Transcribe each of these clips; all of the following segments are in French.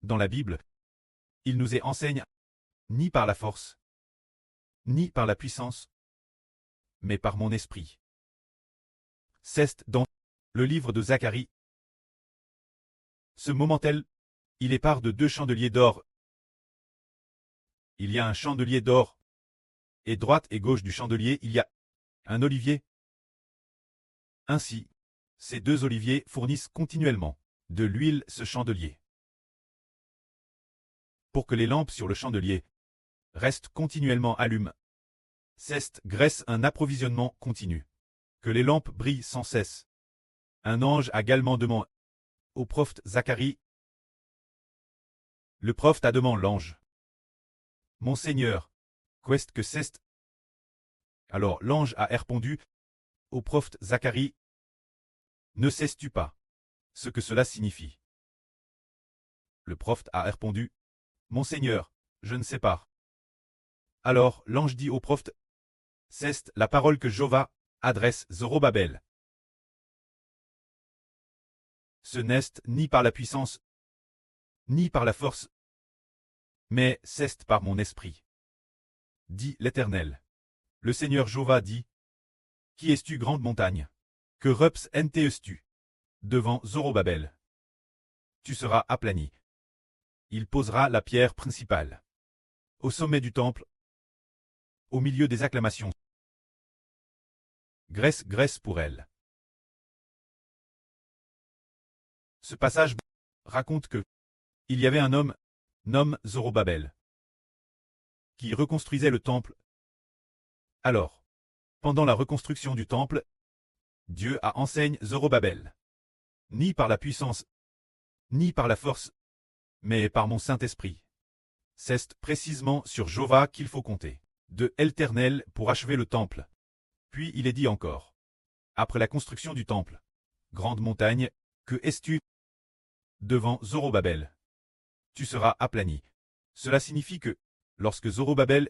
dans la Bible, il nous enseigne ni par la force, ni par la puissance, mais par mon esprit. C'est dans le livre de Zacharie. Ce moment-tel, il est part de 2 chandeliers d'or. Il y a un chandelier d'or, et droite et gauche du chandelier il y a un olivier. Ainsi, ces 2 oliviers fournissent continuellement de l'huile ce chandelier. Pour que les lampes sur le chandelier restent continuellement allumées, cette graisse un approvisionnement continu. Que les lampes brillent sans cesse. Un ange a également demandé au prophète Zacharie. Le prophète a demandé l'ange. Mon Seigneur, qu'est-ce que c'est? Alors l'ange a répondu au prophète Zacharie. Ne sais-tu pas ce que cela signifie? Le prophète a répondu. Mon Seigneur, je ne sais pas. Alors l'ange dit au prophète. C'est la parole que Jéhovah adresse Zorobabel. Ce n'est ni par la puissance, ni par la force, mais c'est par mon esprit, dit l'Éternel. Le Seigneur Jéhovah dit. Qui es-tu, grande montagne? Que représentes-tu devant Zorobabel? Tu seras aplani. Il posera la pierre principale au sommet du temple, au milieu des acclamations. Graisse, graisse pour elle. Ce passage raconte que il y avait un homme, nommé Zorobabel, qui reconstruisait le temple. Alors, pendant la reconstruction du temple, Dieu a enseigné Zorobabel, ni par la puissance, ni par la force, mais par mon Saint-Esprit. C'est précisément sur Jéhovah qu'il faut compter, de l'Éternel pour achever le temple. Puis il est dit encore, après la construction du temple, grande montagne, que es-tu devant Zorobabel? Tu seras aplani. Cela signifie que, lorsque Zorobabel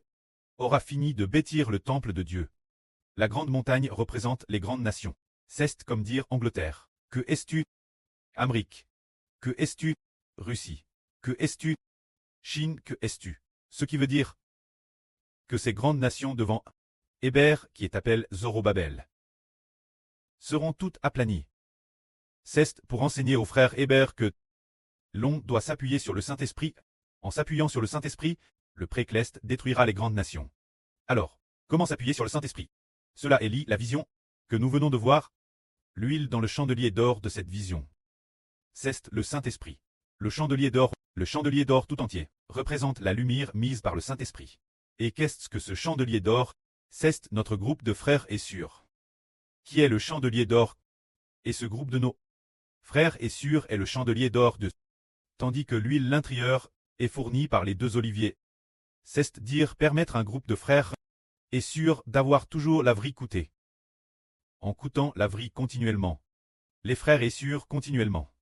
aura fini de bâtir le temple de Dieu, la grande montagne représente les grandes nations. C'est comme dire Angleterre. Que es-tu Amérique? Que es-tu Russie? Que es-tu Chine? Que es-tu? Ce qui veut dire que ces grandes nations devant Héber, qui est appelé Zorobabel, seront toutes aplanies. C'est pour enseigner aux frères Héber que l'on doit s'appuyer sur le Saint-Esprit. En s'appuyant sur le Saint-Esprit, le précleste détruira les grandes nations. Alors, comment s'appuyer sur le Saint-Esprit? Cela est la vision que nous venons de voir, l'huile dans le chandelier d'or de cette vision. C'est le Saint-Esprit. Le chandelier d'or tout entier, représente la lumière mise par le Saint-Esprit. Et qu'est-ce que ce chandelier d'or? C'est notre groupe de frères et sœurs. Qui est le chandelier d'or? Et ce groupe de nos frères et sœurs est le chandelier d'or de. Tandis que l'huile l'intérieur est fournie par les 2 oliviers. C'est-à-dire permettre à un groupe de frères et sœurs d'avoir toujours la vie coûtée. En coûtant la vie continuellement. Les frères et sœurs continuellement.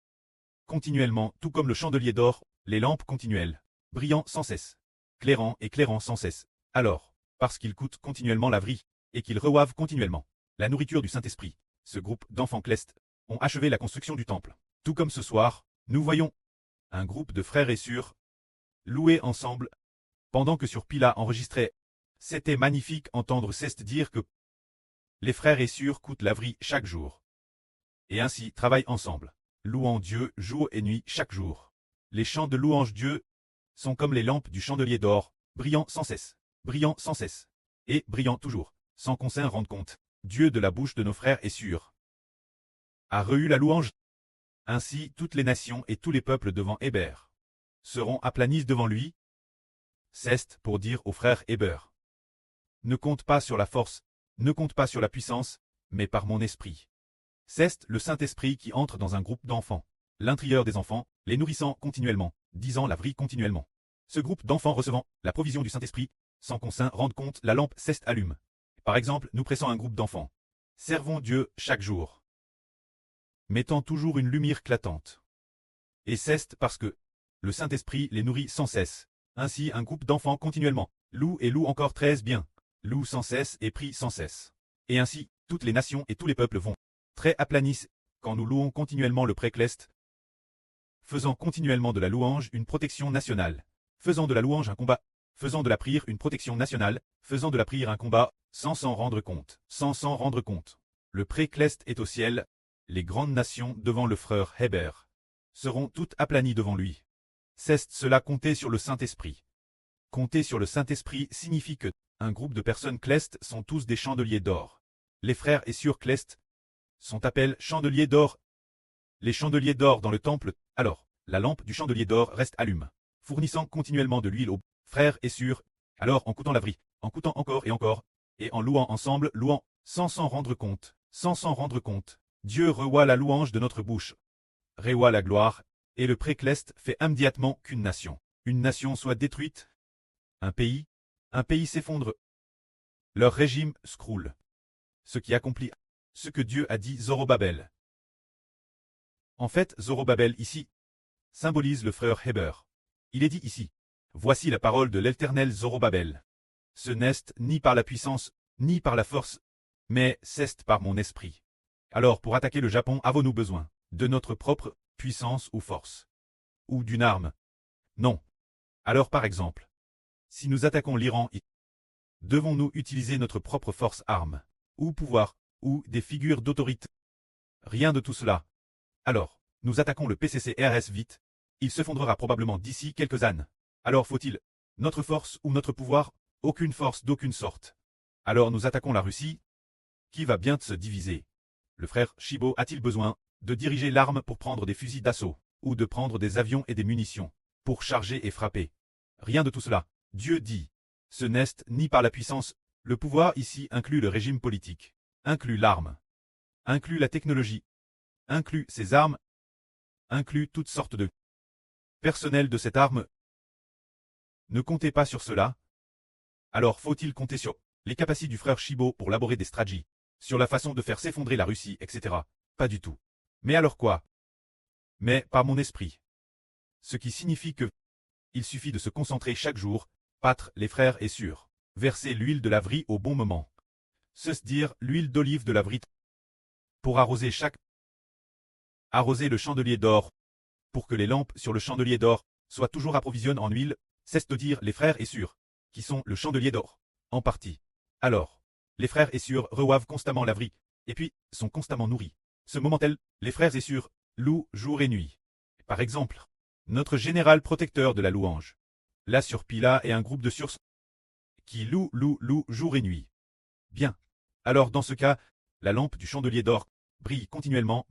Continuellement, tout comme le chandelier d'or, les lampes continuelles, brillant sans cesse, clairant et clairant sans cesse. Alors, parce qu'ils coûtent continuellement la vie, et qu'ils reçoivent continuellement la nourriture du Saint-Esprit, ce groupe d'enfants clestes ont achevé la construction du temple. Tout comme ce soir, nous voyons un groupe de frères et sœurs louer ensemble, pendant que sur Pila enregistrait. C'était magnifique entendre Ceste dire que les frères et sœurs coûtent la vie chaque jour. Et ainsi travaillent ensemble, louant Dieu jour et nuit chaque jour. Les chants de louange Dieu sont comme les lampes du chandelier d'or, brillant sans cesse, et brillant toujours, sans qu'on s'en rende compte. Dieu de la bouche de nos frères et sœurs a reçu la louange. Ainsi toutes les nations et tous les peuples devant Héber seront aplanis devant lui. C'est pour dire aux frères Héber. Ne compte pas sur la force, ne compte pas sur la puissance, mais par mon esprit. C'est le Saint-Esprit qui entre dans un groupe d'enfants, l'intérieur des enfants, les nourrissant continuellement, disant la vie continuellement. Ce groupe d'enfants recevant la provision du Saint-Esprit, sans qu'on s'en rende compte, la lampe cesse allume. Par exemple, nous pressons un groupe d'enfants. Servons Dieu chaque jour, mettant toujours une lumière éclatante. Et c'est parce que le Saint-Esprit les nourrit sans cesse. Ainsi un groupe d'enfants continuellement loue et loue encore très bien, loue sans cesse et prie sans cesse. Et ainsi, toutes les nations et tous les peuples vont très aplanissent quand nous louons continuellement le précleste. faisant continuellement de la louange une protection nationale, faisant de la louange un combat, faisant de la prière une protection nationale, faisant de la prière un combat, sans s'en rendre compte, sans s'en rendre compte. Le pré-Cleste est au ciel, les grandes nations devant le frère Héber seront toutes aplanies devant lui. Ceste cela compter sur le Saint-Esprit. Compter sur le Saint-Esprit signifie que un groupe de personnes Cleste sont tous des chandeliers d'or. Les frères et sœurs Cleste sont appelés chandeliers d'or. Les chandeliers d'or dans le temple, alors, la lampe du chandelier d'or reste allumée, fournissant continuellement de l'huile aux frères et sœurs, alors en coûtant la vie, en coûtant encore, et en louant ensemble, louant, sans s'en rendre compte, sans s'en rendre compte. Dieu revoit la louange de notre bouche, revoit la gloire, et le pré-Cleste fait immédiatement qu'une nation soit détruite, un pays s'effondre. Leur régime s'écroule. Ce qui accomplit ce que Dieu a dit Zorobabel. En fait, Zorobabel ici symbolise le frère Héber. Il est dit ici, voici la parole de l'Éternel Zorobabel. Ce n'est ni par la puissance, ni par la force, mais c'est par mon esprit. Alors pour attaquer le Japon, avons-nous besoin de notre propre puissance ou force? Ou d'une arme? Non. Alors par exemple, si nous attaquons l'Iran, devons-nous utiliser notre propre force arme, ou pouvoir, ou des figures d'autorité? Rien de tout cela. Alors, nous attaquons le PCCRS vite, il se fondrera probablement d'ici quelques années. Alors faut-il notre force ou notre pouvoir? Aucune force d'aucune sorte. Alors nous attaquons la Russie, qui va bien se diviser. Le frère Shibo a-t-il besoin de diriger l'arme pour prendre des fusils d'assaut, ou de prendre des avions et des munitions, pour charger et frapper? Rien de tout cela. Dieu dit, ce n'est ni par la puissance, le pouvoir ici inclut le régime politique, inclut l'arme, inclut la technologie, inclut ses armes, inclut toutes sortes de personnel de cette arme. Ne comptez pas sur cela. Alors faut-il compter sur les capacités du frère Shibo pour élaborer des stratégies, sur la façon de faire s'effondrer la Russie, etc. Pas du tout. Mais alors quoi? Mais par mon esprit. Ce qui signifie que il suffit de se concentrer chaque jour, battre les frères et sœurs, verser l'huile de laverie au bon moment. C'est-à-dire l'huile d'olive de laverie pour arroser le chandelier d'or, pour que les lampes sur le chandelier d'or soient toujours approvisionnées en huile, c'est-à-dire les frères et sœurs, qui sont le chandelier d'or, en partie. Alors, les frères et sœurs reçoivent constamment la vie, et puis sont constamment nourris. Ce moment-là, les frères et sœurs louent jour et nuit. Par exemple, notre général protecteur de la louange, là sur Pila et un groupe de sources qui louent jour et nuit. Bien. Alors dans ce cas, la lampe du chandelier d'or brille continuellement.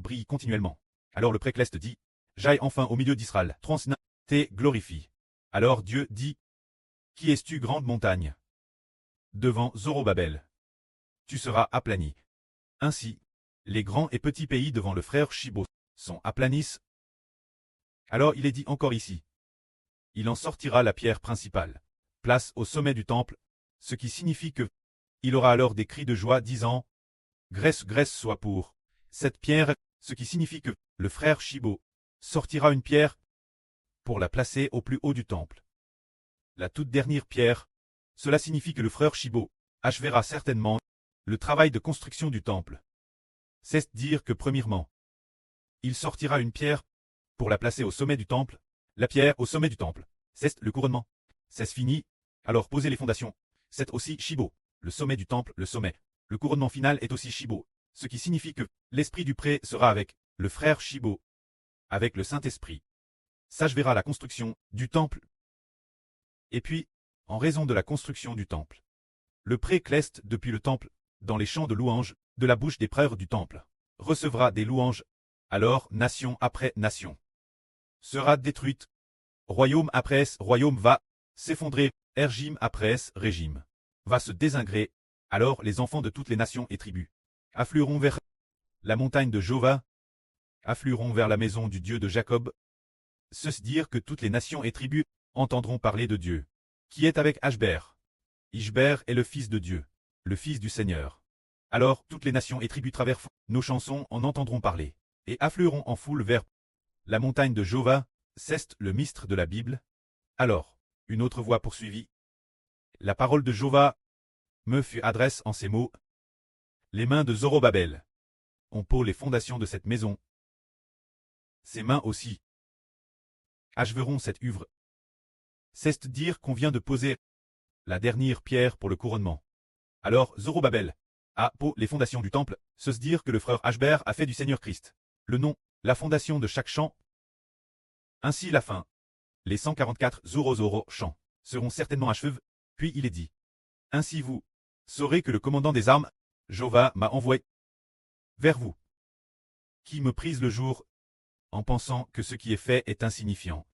Alors le pré-Cleste dit, j'aille enfin au milieu d'Israël, transna, te glorifie. Alors Dieu dit, qui es-tu grande montagne? Devant Zorobabel. Tu seras aplani. Ainsi, les grands et petits pays devant le frère Shibo sont aplanis. Alors il est dit encore ici. Il en sortira la pierre principale, place au sommet du temple, ce qui signifie que, il aura alors des cris de joie disant, Grèce soit pour cette pierre, ce qui signifie que, le frère Shibo, sortira une pierre, pour la placer au plus haut du temple. La toute dernière pierre, cela signifie que le frère Shibo, achèvera certainement, le travail de construction du temple. C'est dire que premièrement, il sortira une pierre, pour la placer au sommet du temple, la pierre au sommet du temple, c'est le couronnement. C'est fini, alors posez les fondations. C'est aussi Shibo, le sommet du temple, le sommet. Le couronnement final est aussi Shibo, ce qui signifie que l'esprit du pré sera avec le frère Shibo, avec le Saint-Esprit. S'achèvera la construction du temple. Et puis, en raison de la construction du temple, le pré-Cleste depuis le temple, dans les chants de louanges, de la bouche des prêtres du temple, recevra des louanges, alors nation après nation sera détruite, royaume après royaume va s'effondrer, régime après régime va se désingrer, alors les enfants de toutes les nations et tribus afflueront vers la montagne de Jova, afflueront vers la maison du Dieu de Jacob. Ceci dire que toutes les nations et tribus entendront parler de Dieu, qui est avec Ashber. Ishber est le fils de Dieu, le fils du Seigneur. Alors toutes les nations et tribus traversent nos chansons en entendront parler, et afflueront en foule vers la montagne de Jova, c'est le mistre de la Bible. Alors, une autre voix poursuivit. La parole de Jova me fut adresse en ces mots. Les mains de Zorobabel ont posé les fondations de cette maison. Ses mains aussi acheveront cette œuvre. C'est dire qu'on vient de poser la dernière pierre pour le couronnement. Alors Zorobabel a posé les fondations du temple, se dire que le frère Ashber a fait du Seigneur Christ le nom, la fondation de chaque champ. Ainsi la fin. Les 144 Zorozoro chants seront certainement achevés, puis il est dit. Ainsi vous saurez que le commandant des armes, Jova, m'a envoyé vers vous, qui me prise le jour, en pensant que ce qui est fait est insignifiant.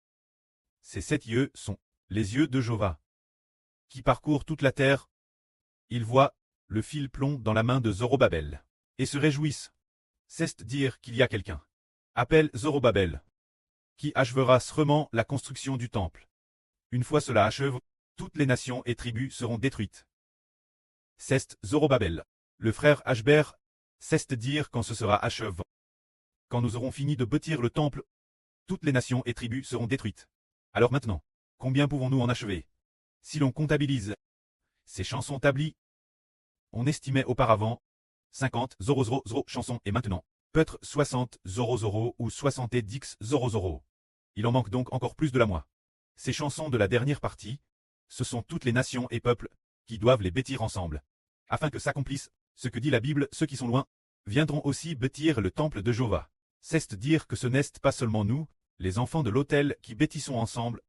Ces 7 yeux sont les yeux de Jova, qui parcourent toute la terre. Ils voient le fil plomb dans la main de Zorobabel, et se réjouissent. C'est dire qu'il y a quelqu'un. Appelle Zorobabel, qui achevera sûrement la construction du temple. Une fois cela achève, toutes les nations et tribus seront détruites. C'est Zorobabel, le frère Ashber, c'est dire quand ce sera achevé. Quand nous aurons fini de bâtir le temple, toutes les nations et tribus seront détruites. Alors maintenant, combien pouvons-nous en achever? Si l'on comptabilise ces chansons tablies, on estimait auparavant 50 Zorozoro chansons et maintenant, peut-être 60 Zorozoro ou 70 Zorozoro. Il en manque donc encore plus de la moitié. Ces chansons de la dernière partie, ce sont toutes les nations et peuples qui doivent les bâtir ensemble. Afin que s'accomplisse ce que dit la Bible, ceux qui sont loin viendront aussi bâtir le temple de Jova. C'est dire que ce n'est pas seulement nous, les enfants de l'autel, qui bâtissons ensemble.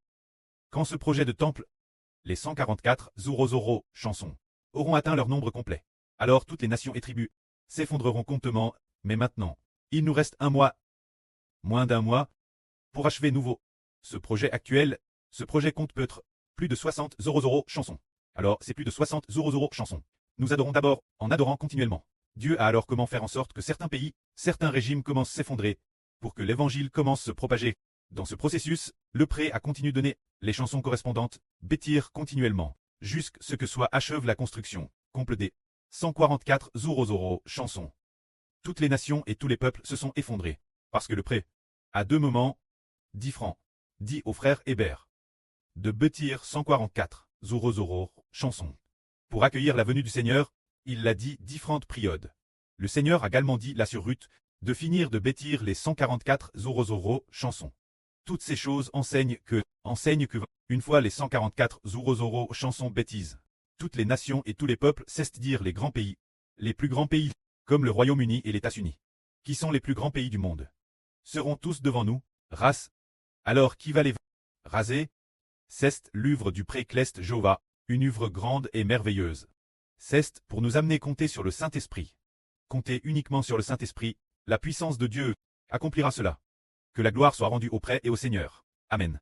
Quand ce projet de temple, les 144 Zorozoro chansons, auront atteint leur nombre complet, alors toutes les nations et tribus s'effondreront comptement, mais maintenant, il nous reste un mois, moins d'un mois, pour achever nouveau ce projet actuel. Ce projet compte peut-être plus de 60 Zorozoro chansons. Alors, c'est plus de 60 Zorozoro chansons. Nous adorons d'abord en adorant continuellement. Dieu a alors comment faire en sorte que certains pays, certains régimes commencent à s'effondrer, pour que l'évangile commence à se propager. Dans ce processus, le pré a continué de donner les chansons correspondantes, bâtir continuellement, jusqu'à ce que soit achève la construction, complète des 144 Zorozoro chansons. Toutes les nations et tous les peuples se sont effondrés, parce que le pré, à 2 moments, différents, dit au frère Hébert de bâtir 144 Zorozoro chansons. Pour accueillir la venue du Seigneur, il l'a dit différentes périodes. Le Seigneur a également dit là sur Ruth de finir de bâtir les 144 Zorozoro chansons. Toutes ces choses enseignent que, une fois les 144 Zorozoro chansons bêtises, toutes les nations et tous les peuples cessent de dire les grands pays, les plus grands pays, comme le Royaume-Uni et les États-Unis, qui sont les plus grands pays du monde, seront tous devant nous, race. Alors qui va les raser? C'est l'œuvre du pré-Cleste Jova, une œuvre grande et merveilleuse. C'est pour nous amener compter sur le Saint-Esprit. Compter uniquement sur le Saint-Esprit, la puissance de Dieu accomplira cela. Que la gloire soit rendue au prêtre et au Seigneur. Amen.